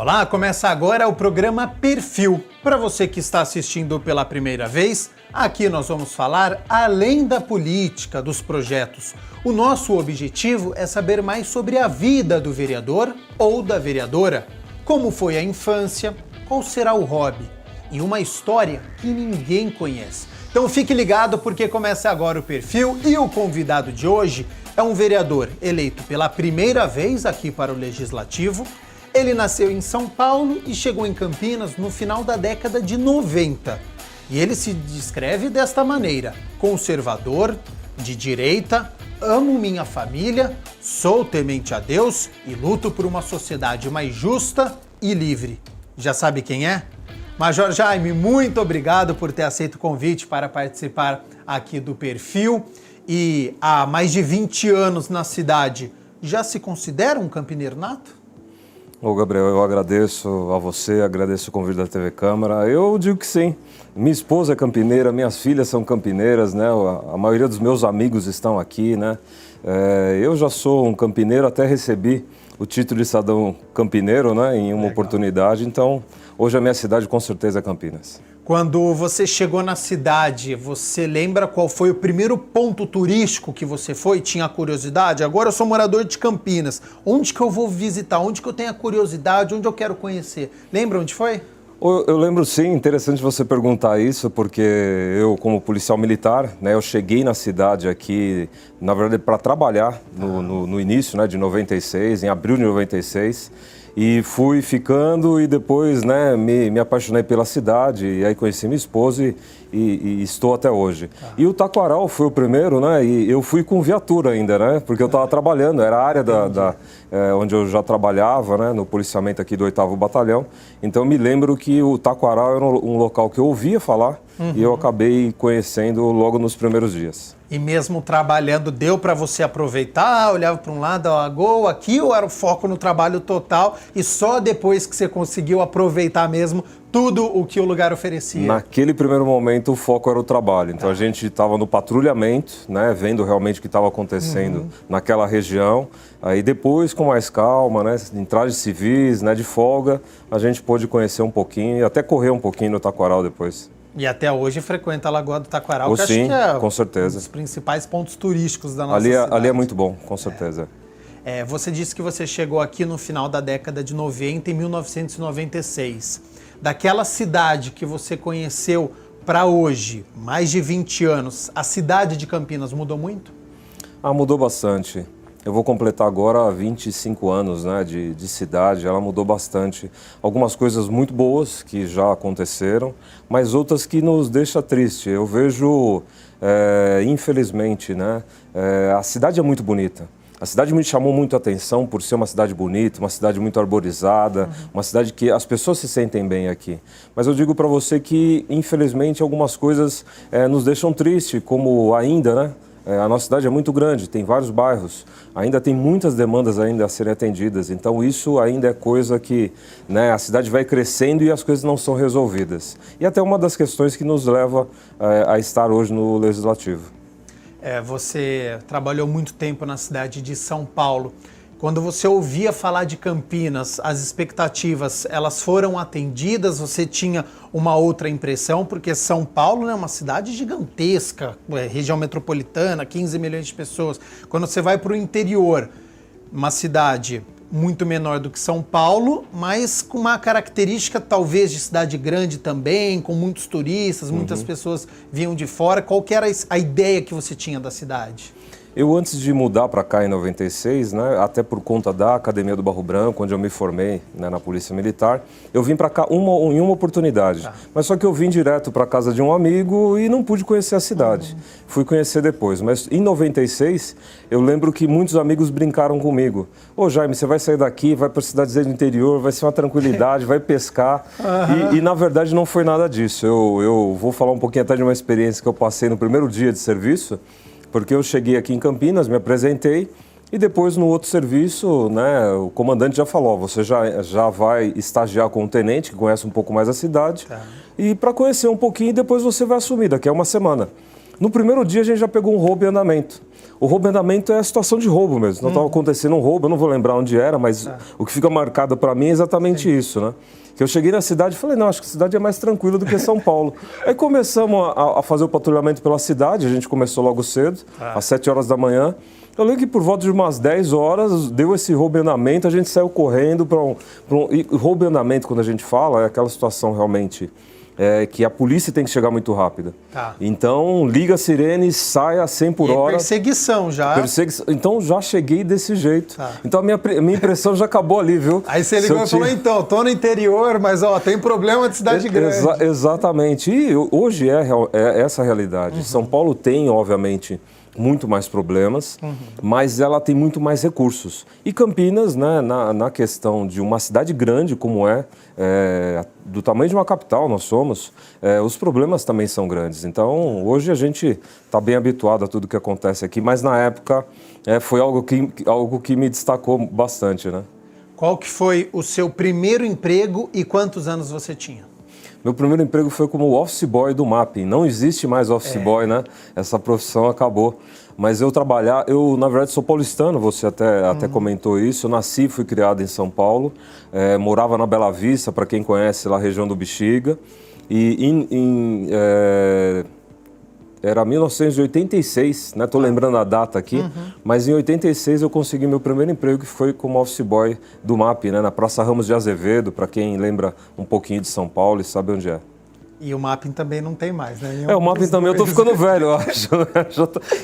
Olá, começa agora o programa Perfil. Para você que está assistindo pela primeira vez, aqui nós vamos falar além da política, dos projetos. O nosso objetivo é saber mais sobre a vida do vereador ou da vereadora, como foi a infância, qual será o hobby e uma história que ninguém conhece. Então fique ligado porque começa agora o Perfil e o convidado de hoje é um vereador eleito pela primeira vez aqui para o Legislativo. Ele nasceu em São Paulo e chegou em Campinas no final da década de 90. E ele se descreve desta maneira: conservador, de direita, amo minha família, sou temente a Deus e luto por uma sociedade mais justa e livre. Já sabe quem é? Major Jaime, muito obrigado por ter aceito o convite para participar aqui do Perfil. E há mais de 20 anos na cidade, já se considera um campineiro nato? Ô Gabriel, eu agradeço a você, agradeço o convite da TV Câmara. Eu digo que sim. Minha esposa é campineira, minhas filhas são campineiras, né? A maioria dos meus amigos estão aqui, né? Eu já sou um campineiro, até recebi o título de cidadão campineiro, né? Em uma oportunidade, então hoje a minha cidade com certeza é Campinas. Quando você chegou na cidade, você lembra qual foi o primeiro ponto turístico que você foi? Tinha curiosidade? Agora eu sou morador de Campinas. Onde que eu vou visitar? Onde que eu tenho a curiosidade? Onde eu quero conhecer? Lembra onde foi? Eu lembro sim, interessante você perguntar isso, porque eu, como policial militar, né, eu cheguei na cidade aqui, na verdade, para trabalhar no início, né, de 96, em abril de 96. E fui ficando e depois, né, me apaixonei pela cidade e aí conheci minha esposa e estou até hoje. E o Taquaral foi o primeiro, né, e eu fui com viatura ainda, né, porque eu estava trabalhando, era a área onde eu já trabalhava, né, no policiamento aqui do 8º Batalhão. Então me lembro que o Taquaral era um local que eu ouvia falar e eu acabei conhecendo logo nos primeiros dias. E mesmo trabalhando, deu para você aproveitar, olhava para um lado, a Gol aqui, ou era o foco no trabalho total e só depois que você conseguiu aproveitar mesmo tudo o que o lugar oferecia? Naquele primeiro momento o foco era o trabalho, então a gente estava no patrulhamento, né, vendo realmente o que estava acontecendo naquela região. Aí depois, com mais calma, né, em trajes civis, né, de folga, a gente pôde conhecer um pouquinho e até correr um pouquinho no Taquaral depois. E até hoje frequenta a Lagoa do Taquaral, que sim, acho que é com certeza. Um dos principais pontos turísticos da nossa cidade. Ali é muito bom, com certeza. Você disse que você chegou aqui no final da década de 90, em 1996. Daquela cidade que você conheceu para hoje, mais de 20 anos, a cidade de Campinas mudou muito? Mudou bastante. Eu vou completar agora 25 anos, né, de cidade, ela mudou bastante. Algumas coisas muito boas que já aconteceram, mas outras que nos deixam triste. Eu vejo, infelizmente, né, a cidade é muito bonita. A cidade me chamou muito a atenção por ser uma cidade bonita, uma cidade muito arborizada, uma cidade que as pessoas se sentem bem aqui. Mas eu digo para você que, infelizmente, algumas coisas nos deixam triste, como ainda, né? A nossa cidade é muito grande, tem vários bairros, ainda tem muitas demandas ainda a serem atendidas, então isso ainda é coisa que, né, a cidade vai crescendo e as coisas não são resolvidas. E até uma das questões que nos leva a estar hoje no Legislativo. Você trabalhou muito tempo na cidade de São Paulo. Quando você ouvia falar de Campinas, as expectativas, elas foram atendidas? Você tinha uma outra impressão? Porque São Paulo é uma cidade gigantesca, região metropolitana, 15 milhões de pessoas. Quando você vai para o interior, uma cidade muito menor do que São Paulo, mas com uma característica talvez de cidade grande também, com muitos turistas, muitas pessoas vinham de fora. Qual que era a ideia que você tinha da cidade? Eu, antes de mudar para cá em 96, né, até por conta da Academia do Barro Branco, onde eu me formei, né, na Polícia Militar, eu vim para cá em uma oportunidade. Mas só que eu vim direto para casa de um amigo e não pude conhecer a cidade. Fui conhecer depois. Mas em 96, eu lembro que muitos amigos brincaram comigo. Ô Jaime, você vai sair daqui, vai para cidades do interior, vai ser uma tranquilidade, vai pescar. E na verdade não foi nada disso. Eu vou falar um pouquinho até de uma experiência que eu passei no primeiro dia de serviço, porque eu cheguei aqui em Campinas, me apresentei e depois no outro serviço, né, o comandante já falou, você já vai estagiar com um tenente que conhece um pouco mais a cidade e para conhecer um pouquinho e depois você vai assumir, daqui a uma semana. No primeiro dia a gente já pegou um roubo em andamento. O roubo em andamento é a situação de roubo mesmo. Não estava acontecendo um roubo, eu não vou lembrar onde era, mas o que fica marcado para mim é exatamente isso, né? Que eu cheguei na cidade e falei, não, acho que a cidade é mais tranquila do que São Paulo. Aí começamos a fazer o patrulhamento pela cidade, a gente começou logo cedo, às 7 horas da manhã. Eu lembro que por volta de umas 10 horas deu esse roubo em andamento, a gente saiu correndo para E roubo em andamento, quando a gente fala, é aquela situação realmente que a polícia tem que chegar muito rápida. Então, liga a sirene, sai a 100 por hora. Perseguição já. Então, já cheguei desse jeito. Então, a minha impressão já acabou ali, viu? Aí você ligou e falou, então, tô no interior, mas tem problema de cidade grande. Exatamente. E hoje é essa a realidade. São Paulo tem, obviamente, muito mais problemas, mas ela tem muito mais recursos. E Campinas, né, na questão de uma cidade grande como do tamanho de uma capital nós somos, os problemas também são grandes. Então, hoje a gente está bem habituado a tudo que acontece aqui, mas na época foi algo que me destacou bastante, né? Qual que foi o seu primeiro emprego e quantos anos você tinha? Meu primeiro emprego foi como office boy do Mapping. Não existe mais office boy, né? Essa profissão acabou. Mas eu na verdade, sou paulistano, você até comentou isso. Eu nasci e fui criado em São Paulo. Morava na Bela Vista, para quem conhece lá a região do Bexiga. E era 1986, né? Tô lembrando a data aqui, mas em 86 eu consegui meu primeiro emprego, que foi como office boy do MAP, né? Na Praça Ramos de Azevedo, para quem lembra um pouquinho de São Paulo e sabe onde é. E o Mapping também não tem mais, né? O Mapping também, eu tô ficando velho, eu acho.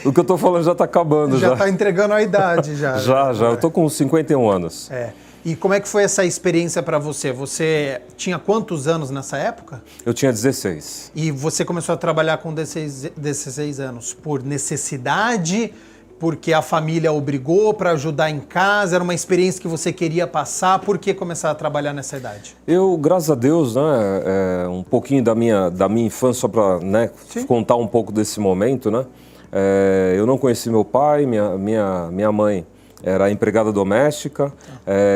O que eu tô falando já tá acabando. Já tá entregando a idade, já. Já, eu tô com 51 anos. E como é que foi essa experiência para você? Você tinha quantos anos nessa época? Eu tinha 16. E você começou a trabalhar com 16 anos por necessidade, porque a família obrigou para ajudar em casa? Era uma experiência que você queria passar? Por que começar a trabalhar nessa idade? Eu, graças a Deus, né, um pouquinho da minha infância, só para contar um pouco desse momento, né? Eu não conheci meu pai, minha mãe era empregada doméstica,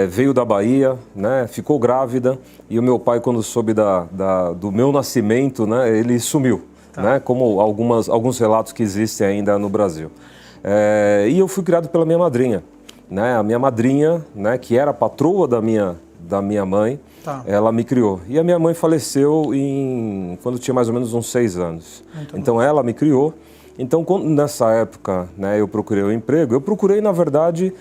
veio da Bahia, né, ficou grávida, e o meu pai, quando soube do meu nascimento, né, ele sumiu, né, como alguns relatos que existem ainda no Brasil. E eu fui criado pela minha madrinha, né, a minha madrinha, né, que era patroa da minha mãe, ela me criou. E a minha mãe faleceu quando tinha mais ou menos uns 6 anos. Então ela me criou. Então, nessa época, né, eu procurei um emprego. Eu procurei, na verdade,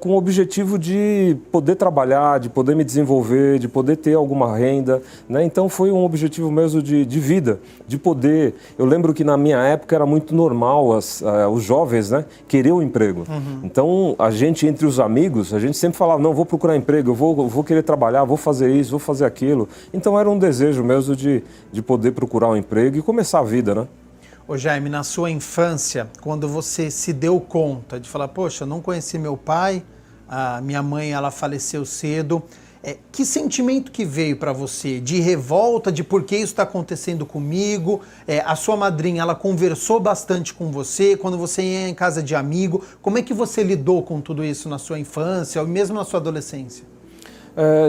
com o objetivo de poder trabalhar, de poder me desenvolver, de poder ter alguma renda, né? Então, foi um objetivo mesmo de vida, de poder... Eu lembro que na minha época era muito normal os jovens, né, querer um emprego. Então, a gente, entre os amigos, a gente sempre falava, não, vou procurar emprego, eu vou querer trabalhar, vou fazer isso, vou fazer aquilo. Então, era um desejo mesmo de poder procurar um emprego e começar a vida, né? Ô Jaime, na sua infância, quando você se deu conta de falar, poxa, eu não conheci meu pai, a minha mãe ela faleceu cedo, que sentimento que veio para você? De revolta, de por que isso está acontecendo comigo? A sua madrinha, ela conversou bastante com você, quando você ia em casa de amigo, como é que você lidou com tudo isso na sua infância ou mesmo na sua adolescência?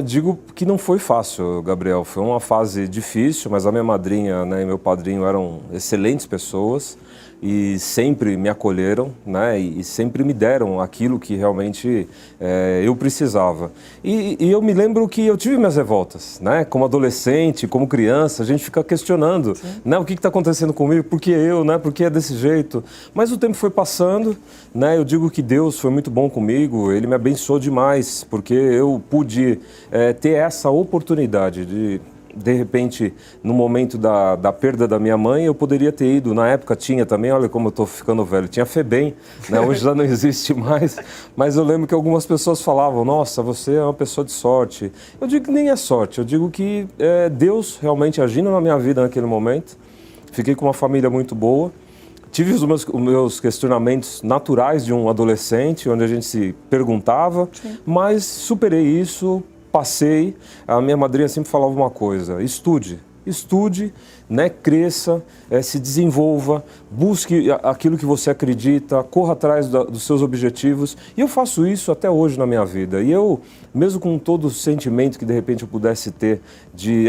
Digo que não foi fácil, Gabriel. Foi uma fase difícil, mas a minha madrinha, né, e meu padrinho eram excelentes pessoas e sempre me acolheram, né, e sempre me deram aquilo que realmente eu precisava. E eu me lembro que eu tive minhas revoltas, né, como adolescente, como criança, a gente fica questionando, né, o que está acontecendo comigo, por que eu, né, por que é desse jeito? Mas o tempo foi passando, né, eu digo que Deus foi muito bom comigo, Ele me abençoou demais, porque eu pude ter essa oportunidade de repente, no momento da perda da minha mãe, eu poderia ter ido, na época tinha também, olha como eu estou ficando velho, tinha FEBEM, né? Hoje já não existe mais, mas eu lembro que algumas pessoas falavam, nossa, você é uma pessoa de sorte. Eu digo que nem é sorte, eu digo que Deus realmente agindo na minha vida naquele momento, fiquei com uma família muito boa, tive os meus questionamentos naturais de um adolescente, onde a gente se perguntava, mas superei isso, passei. A minha madrinha sempre falava uma coisa, estude, estude, né, cresça, se desenvolva, busque aquilo que você acredita, corra atrás dos seus objetivos. E eu faço isso até hoje na minha vida. E eu, mesmo com todo o sentimento que de repente eu pudesse ter de,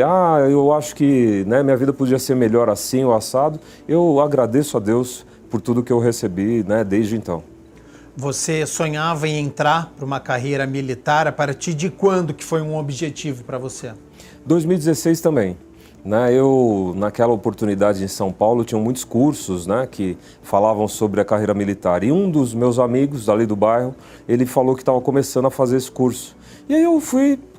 eu acho que, né, minha vida podia ser melhor assim ou assado, eu agradeço a Deus por tudo que eu recebi, né, desde então. Você sonhava em entrar para uma carreira militar a partir de quando que foi um objetivo para você? 2016 também. Né, eu, naquela oportunidade em São Paulo, tinha muitos cursos, né, que falavam sobre a carreira militar. E um dos meus amigos ali do bairro, ele falou que estava começando a fazer esse curso. E aí eu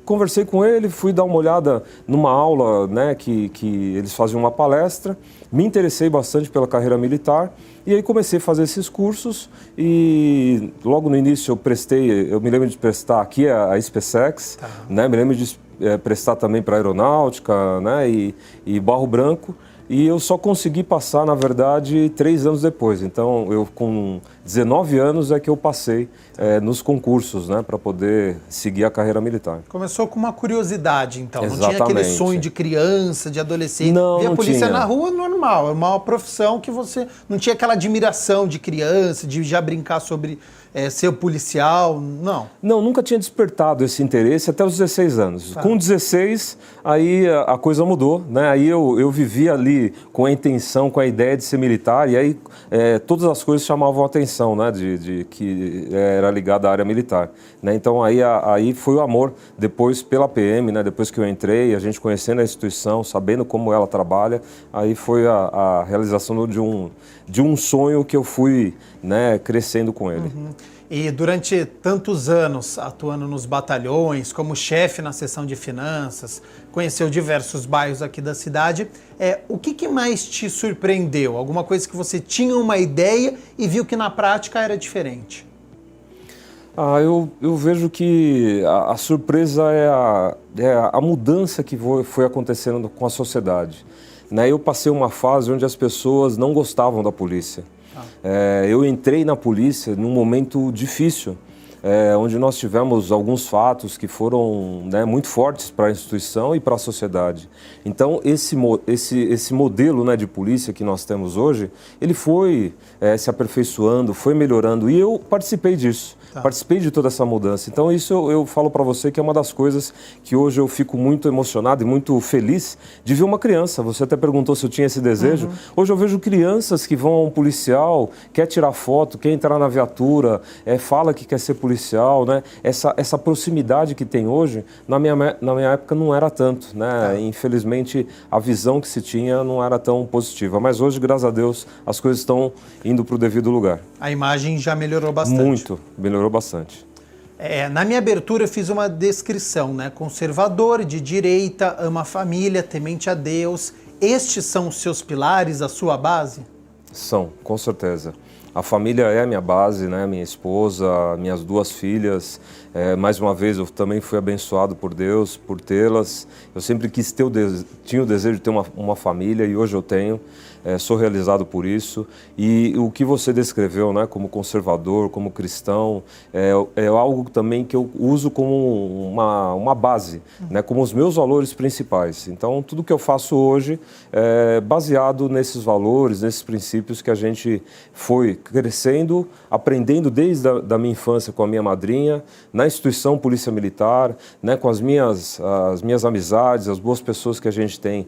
conversei com ele, fui dar uma olhada numa aula, né, que eles faziam uma palestra, me interessei bastante pela carreira militar e aí comecei a fazer esses cursos e logo no início eu me lembro de prestar aqui a SpaceX, né, me lembro de prestar também para aeronáutica, né, e Barro Branco. E eu só consegui passar, na verdade, 3 anos depois. Então, eu com 19 anos é que eu passei nos concursos, né, para poder seguir a carreira militar. Começou com uma curiosidade, então. Exatamente. Não tinha aquele sonho de criança, de adolescente. Não, Via a polícia tinha. na rua, normal. É uma profissão que você não tinha aquela admiração de criança, de já brincar sobre ser policial, não. Não, nunca tinha despertado esse interesse até os 16 anos. Tá. Com 16, aí a coisa mudou, né? Aí eu vivi ali com a intenção, com a ideia de ser militar, e aí todas as coisas chamavam a atenção, né? De que era ligada à área militar. Né? Então aí foi o amor depois pela PM, né? Depois que eu entrei, a gente conhecendo a instituição, sabendo como ela trabalha, aí foi a realização de um sonho que eu fui, né, crescendo com ele. Uhum. E durante tantos anos atuando nos batalhões, como chefe na seção de finanças, conheceu diversos bairros aqui da cidade, o que mais te surpreendeu? Alguma coisa que você tinha uma ideia e viu que na prática era diferente? Eu vejo que a surpresa é a mudança que foi acontecendo com a sociedade. Né? Eu passei uma fase onde as pessoas não gostavam da polícia. Eu entrei na polícia num momento difícil, onde nós tivemos alguns fatos que foram, né, muito fortes para a instituição e para a sociedade. Então, esse modelo, né, de polícia que nós temos hoje, ele foi se aperfeiçoando, foi melhorando, e eu participei disso. Participei de toda essa mudança. Então, isso eu falo para você que é uma das coisas que hoje eu fico muito emocionado e muito feliz de ver uma criança. Você até perguntou se eu tinha esse desejo. Uhum. Hoje eu vejo crianças que vão a um policial, quer tirar foto, quer entrar na viatura, fala que quer ser policial, né? Essa proximidade que tem hoje, na minha época não era tanto, né? Infelizmente, a visão que se tinha não era tão positiva. Mas hoje, graças a Deus, as coisas estão indo para o devido lugar. A imagem já melhorou bastante. Muito, melhorou bastante. Na minha abertura eu fiz uma descrição, né? Conservador, de direita, ama a família, temente a Deus. Estes são os seus pilares, a sua base? São, com certeza. A família é a minha base, né? Minha esposa, minhas 2 filhas. Mais uma vez, eu também fui abençoado por Deus, por tê-las. Eu sempre tinha o desejo de ter uma família e hoje eu tenho. Sou realizado por isso. E o que você descreveu, né, como conservador, como cristão, é algo também que eu uso como uma base, né, como os meus valores principais. Então, tudo que eu faço hoje é baseado nesses valores, nesses princípios que a gente foi crescendo, aprendendo desde a minha infância com a minha madrinha, na instituição Polícia Militar, né, com as minhas amizades, as boas pessoas que a gente tem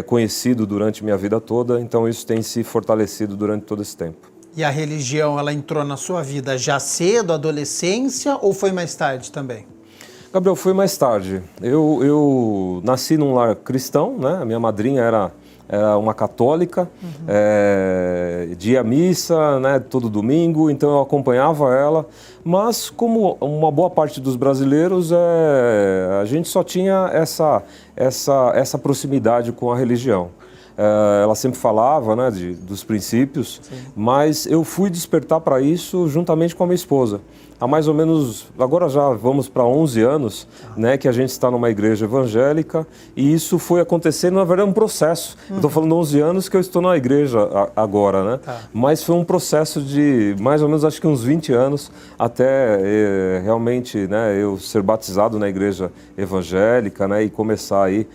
conhecido durante minha vida toda. Então, isso tem se fortalecido durante todo esse tempo. E a religião, ela entrou na sua vida já cedo, adolescência, ou foi mais tarde também? Gabriel, foi mais tarde. Eu nasci num lar cristão, né? A minha madrinha era uma católica, de ir à missa, né, todo domingo, então eu acompanhava ela, mas como uma boa parte dos brasileiros, a gente só tinha essa proximidade com a religião. ela sempre falava, né, dos princípios, mas eu fui despertar para isso juntamente com a minha esposa. Há mais ou menos, agora já vamos para 11 anos, né, que a gente está numa igreja evangélica e isso foi acontecendo, na verdade, um processo. Eu estou falando 11 anos que eu estou na igreja agora, né? Mas foi um processo de mais ou menos, acho que uns 20 anos, até realmente, né, eu ser batizado na igreja evangélica, né, e começar aí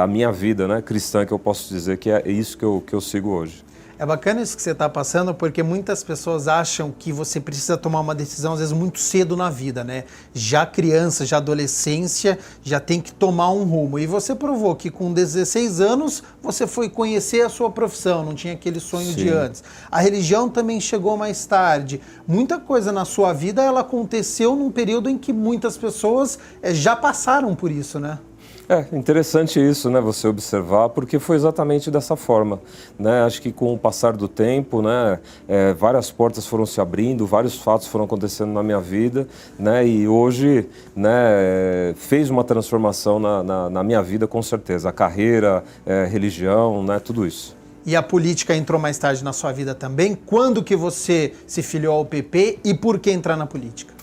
a minha vida, né, cristã, que eu posso dizer que é isso que eu sigo hoje. É bacana isso que você está passando, porque muitas pessoas acham que você precisa tomar uma decisão, às vezes, muito cedo na vida, né? Já criança, já adolescência, já tem que tomar um rumo. E você provou que com 16 anos você foi conhecer a sua profissão, não tinha aquele sonho de antes. A religião também chegou mais tarde. Muita coisa na sua vida, ela aconteceu num período em que muitas pessoas já passaram por isso, né? É interessante isso, né, você observar, porque foi exatamente dessa forma, né? Acho que com o passar do tempo, né, várias portas foram se abrindo, vários fatos foram acontecendo na minha vida, né, e hoje, né, fez uma transformação na minha vida, com certeza, a carreira, religião, né, tudo isso. E a política entrou mais tarde na sua vida também? Quando que você se filiou ao PP e por que entrar na política?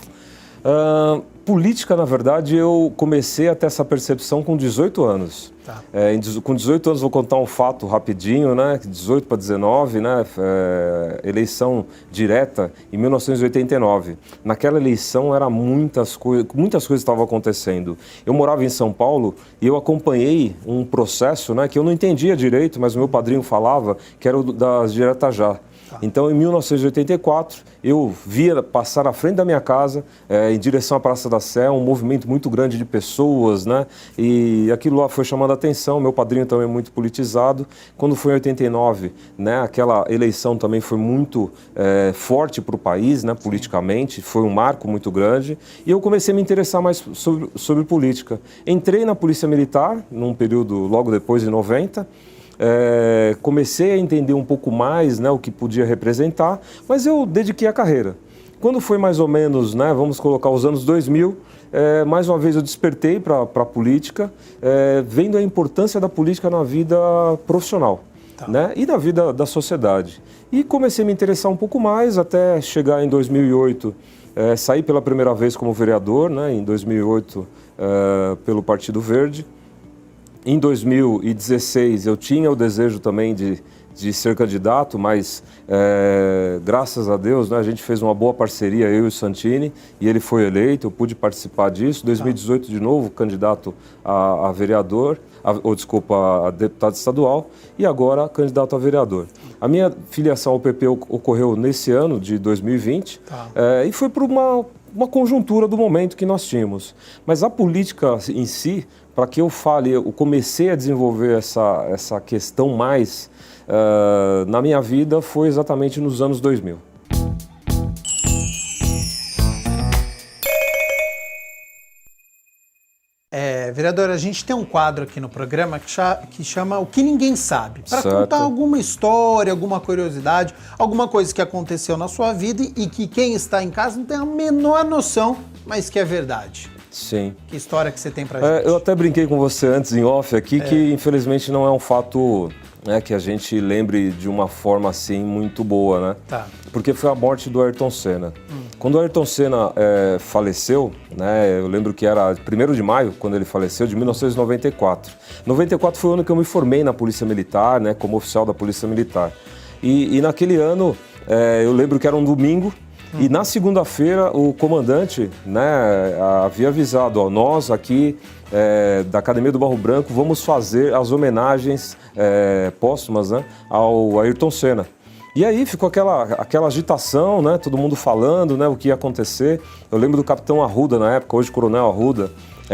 Política, na verdade, eu comecei a ter essa percepção com 18 anos. Com 18 anos, vou contar um fato rapidinho, né? 18 para 19, né? Eleição direta em 1989. Naquela eleição, era muitas coisas estavam acontecendo. Eu morava em São Paulo e eu acompanhei um processo, né, que eu não entendia direito, mas o meu padrinho falava, que era o das diretas já. Então, em 1984, eu via passar à frente da minha casa, em direção à Praça da Sé, um movimento muito grande de pessoas, né? E aquilo lá foi chamando a atenção. Meu padrinho também é muito politizado. Quando foi em 89, né, aquela eleição também foi muito forte para o país, né, politicamente. Foi um marco muito grande. E eu comecei a me interessar mais sobre política. Entrei na Polícia Militar, num período logo depois, em 90. Comecei a entender um pouco mais, né, o que podia representar, mas eu dediquei a carreira. Quando foi mais ou menos, né, vamos colocar os anos 2000, mais uma vez eu despertei para a política, vendo a importância da política na vida profissional, né, e na vida da sociedade. E comecei a me interessar um pouco mais até chegar em 2008, saí pela primeira vez como vereador, né, em 2008 pelo Partido Verde. Em 2016 eu tinha o desejo também de ser candidato, mas graças a Deus, né, a gente fez uma boa parceria, eu e o Santini, e ele foi eleito, eu pude participar disso. 2018 de novo, candidato a vereador, a deputado estadual, e agora candidato a vereador. A minha filiação ao PP ocorreu nesse ano de 2020, e foi por uma conjuntura do momento que nós tínhamos. Mas a política em si, para que eu fale, eu comecei a desenvolver essa questão mais na minha vida, foi exatamente nos anos 2000. Vereador, a gente tem um quadro aqui no programa que chama O que Ninguém Sabe. Para contar alguma história, alguma curiosidade, alguma coisa que aconteceu na sua vida e que quem está em casa não tem a menor noção, mas que é verdade. Sim. Que história que você tem pra gente? Eu até brinquei com você antes em off aqui que infelizmente não é um fato, né, que a gente lembre de uma forma assim muito boa, né? Porque foi a morte do Ayrton Senna. Quando o Ayrton Senna faleceu, né, eu lembro que era 1º de maio, quando ele faleceu, de 1994. 94 foi o ano que eu me formei na Polícia Militar, né, como oficial da Polícia Militar. E naquele ano, eu lembro que era um domingo, e na segunda-feira o comandante, né, havia avisado, ó, nós aqui da Academia do Barro Branco vamos fazer as homenagens póstumas, né, ao Ayrton Senna. E aí ficou aquela agitação, né, todo mundo falando, né, o que ia acontecer. Eu lembro do capitão Arruda na época, hoje coronel Arruda,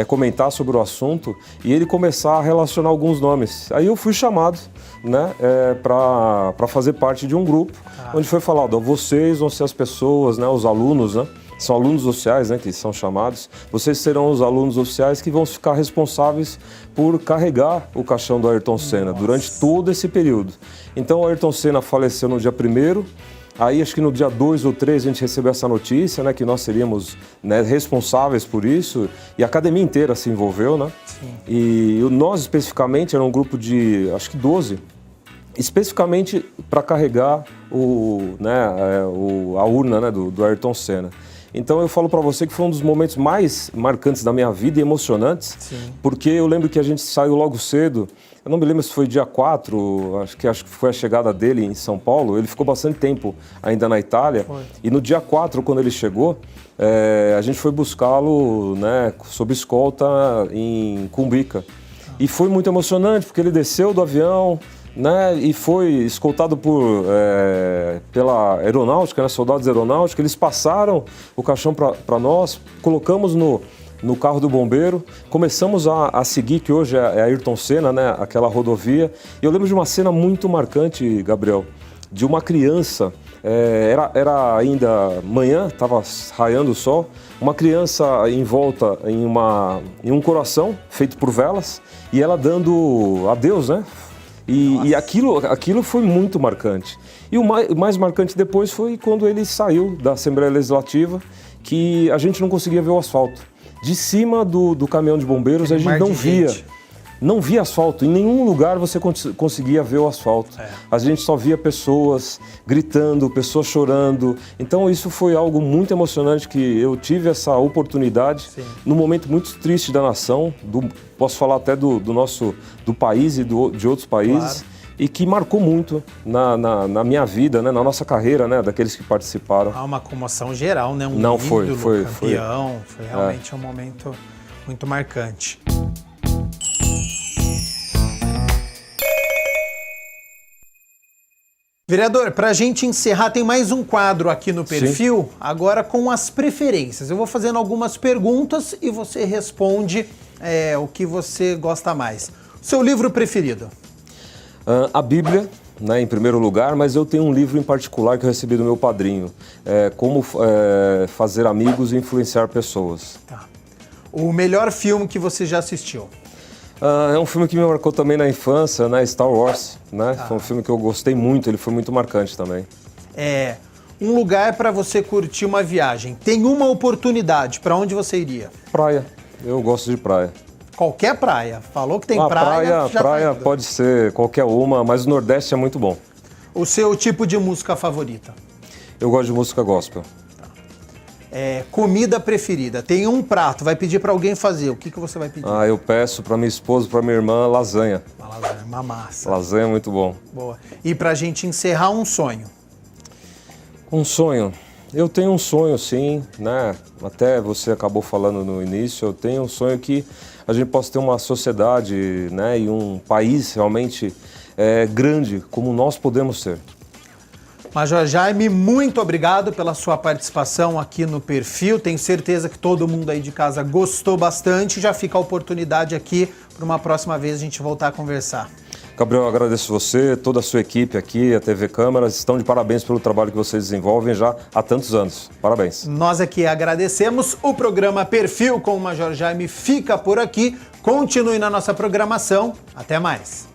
comentar sobre o assunto e ele começar a relacionar alguns nomes. Aí eu fui chamado, né, para fazer parte de um grupo, onde foi falado, ó, vocês vão ser as pessoas, né, os alunos, né, são alunos oficiais, né, que são chamados, vocês serão os alunos oficiais que vão ficar responsáveis por carregar o caixão do Ayrton Senna durante todo esse período. Então o Ayrton Senna faleceu no dia 1º, aí acho que no dia 2 ou 3 a gente recebeu essa notícia, né, que nós seríamos, né, responsáveis por isso, e a academia inteira se envolveu, né? Sim. E nós especificamente era um grupo de, acho que 12 especificamente para carregar a urna, né, do Ayrton Senna. Então eu falo para você que foi um dos momentos mais marcantes da minha vida e emocionantes, Sim. porque eu lembro que a gente saiu logo cedo, eu não me lembro se foi dia 4, acho que foi a chegada dele em São Paulo, ele ficou bastante tempo ainda na Itália, e no dia 4, quando ele chegou, a gente foi buscá-lo, né, sob escolta em Cumbica. E foi muito emocionante, porque ele desceu do avião, né, e foi escoltado pela aeronáutica, né, soldados aeronáuticos. Eles passaram o caixão para nós, colocamos no carro do bombeiro, começamos a seguir, que hoje é Ayrton Senna, né, aquela rodovia. E eu lembro de uma cena muito marcante, Gabriel, de uma criança, era ainda manhã, estava raiando o sol, uma criança envolta em um coração feito por velas, e ela dando adeus, né? E aquilo foi muito marcante. E o mais marcante depois foi quando ele saiu da Assembleia Legislativa, que a gente não conseguia ver o asfalto. De cima do caminhão de bombeiros, a gente não via asfalto. Em nenhum lugar você conseguia ver o asfalto. A gente só via pessoas gritando, pessoas chorando. Então isso foi algo muito emocionante, que eu tive essa oportunidade, sim, num momento muito triste da nação, posso falar até do país e de outros países, claro, e que marcou muito na minha vida, né, na nossa carreira, né, daqueles que participaram. Há uma comoção geral, né? Não, ídolo, campeão, foi realmente um momento muito marcante. Vereador, para a gente encerrar, tem mais um quadro aqui no perfil, sim, agora com as preferências. Eu vou fazendo algumas perguntas e você responde o que você gosta mais. Seu livro preferido? A Bíblia, né, em primeiro lugar, mas eu tenho um livro em particular que eu recebi do meu padrinho. Como fazer amigos e influenciar pessoas. Tá. O melhor filme que você já assistiu? É um filme que me marcou também na infância, né? Star Wars, né? Foi um filme que eu gostei muito, ele foi muito marcante também. Um lugar para você curtir uma viagem. Tem uma oportunidade, para onde você iria? Praia, eu gosto de praia. Qualquer praia? Falou que tem praia, praia pode ser qualquer uma, mas o Nordeste é muito bom. O seu tipo de música favorita? Eu gosto de música gospel. Comida preferida. Tem um prato, vai pedir para alguém fazer. O que você vai pedir? Eu peço para minha esposa, para minha irmã, lasanha. Uma lasanha, uma massa. Lasanha é muito bom. Boa. E para a gente encerrar, um sonho? Um sonho? Eu tenho um sonho, sim, né? Até você acabou falando no início, eu tenho um sonho que a gente possa ter uma sociedade, né, e um país realmente grande, como nós podemos ser. Major Jaime, muito obrigado pela sua participação aqui no Perfil. Tenho certeza que todo mundo aí de casa gostou bastante. Já fica a oportunidade aqui para uma próxima vez a gente voltar a conversar. Gabriel, eu agradeço você, toda a sua equipe aqui, a TV Câmeras, estão de parabéns pelo trabalho que vocês desenvolvem já há tantos anos. Parabéns. Nós aqui agradecemos. O programa Perfil com o Major Jaime fica por aqui. Continue na nossa programação. Até mais.